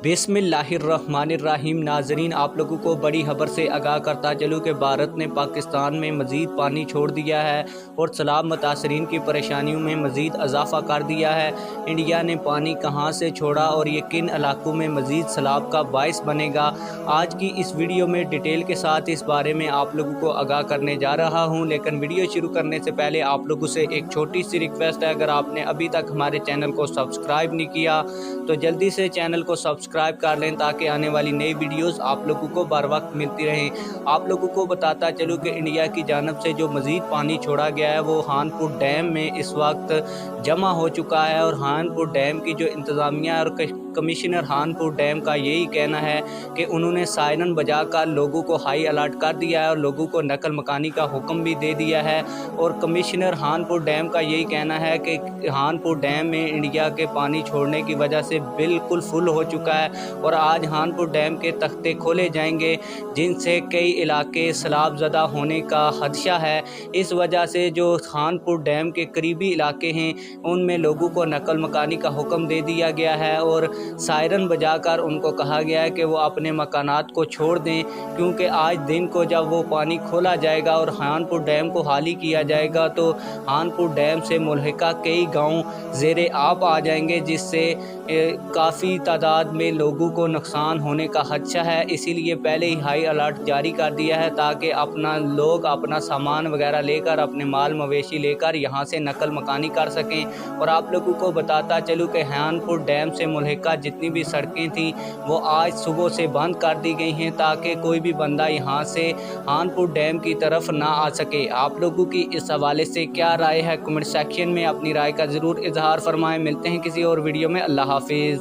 बिस्मिल्लाहिर्रहमानिर्रहीम। नाजरीन, आप लोगों को बड़ी खबर से आगाह करता चलूँ कि भारत ने पाकिस्तान में मज़ीद पानी छोड़ दिया है और सैलाब मुतासरीन की परेशानियों में मज़ीद इजाफ़ा कर दिया है। इंडिया ने पानी कहां से छोड़ा और ये किन इलाकों में मज़ीद सैलाब का बाइस बनेगा, आज की इस वीडियो में डिटेल के साथ इस बारे में आप लोगों को आगाह करने जा रहा हूं। लेकिन वीडियो शुरू करने से पहले आप लोगों से एक छोटी सी रिक्वेस्ट है, अगर आपने अभी तक हमारे चैनल को सब्सक्राइब नहीं किया तो जल्दी से चैनल को सब्सक्राइब कर लें ताकि आने वाली नई वीडियोस आप लोगों को बर वक्त मिलती रहें। आप लोगों को बताता चलूँ कि इंडिया की जानब से जो मज़ीद पानी छोड़ा गया है वो हानपुर डैम में इस वक्त जमा हो चुका है और हानपुर डैम की जो इंतज़ामिया और कमिश्नर हानपुर डैम का यही कहना है कि उन्होंने सायरन बजाकर लोगों को हाई अलर्ट कर दिया है और लोगों को नकल मकानी का हुक्म भी दे दिया है। और कमिश्नर हानपुर डैम का यही कहना है कि हानपुर डैम में इंडिया के पानी छोड़ने की वजह से बिल्कुल फुल हो चुका है और आज हानपुर डैम के तख्ते खोले जाएंगे, जिनसे कई इलाके सैलाब ज़दा होने का खदशा है। इस वजह से जो हानपुर डैम के करीबी इलाके हैं उनमें लोगों को नकल मकानी का हुक्म दे दिया गया है और सायरन बजाकर उनको कहा गया है कि वो अपने मकानात को छोड़ दें, क्योंकि आज दिन को जब वो पानी खोला जाएगा और हानपुर डैम को खाली किया जाएगा तो हानपुर डैम से मुल्हिका कई गांव ज़ेरे आब आ जाएंगे, जिससे काफ़ी तादाद में लोगों को नुकसान होने का खदशा है। इसीलिए पहले ही हाई अलर्ट जारी कर दिया है ताकि लोग अपना सामान वगैरह लेकर, अपने माल मवेशी लेकर यहाँ से नकल मकानी कर सकें। और आप लोगों को बताता चलूँ कि हानपुर डैम से मुल्हिका जितनी भी सड़कें थीं वो आज सुबह से बंद कर दी गई हैं ताकि कोई भी बंदा यहाँ से हानपुर डैम की तरफ ना आ सके। आप लोगों की इस हवाले से क्या राय है, कमेंट सेक्शन में अपनी राय का ज़रूर इजहार फरमाएं। मिलते हैं किसी और वीडियो में। अल्लाह हाफिज़।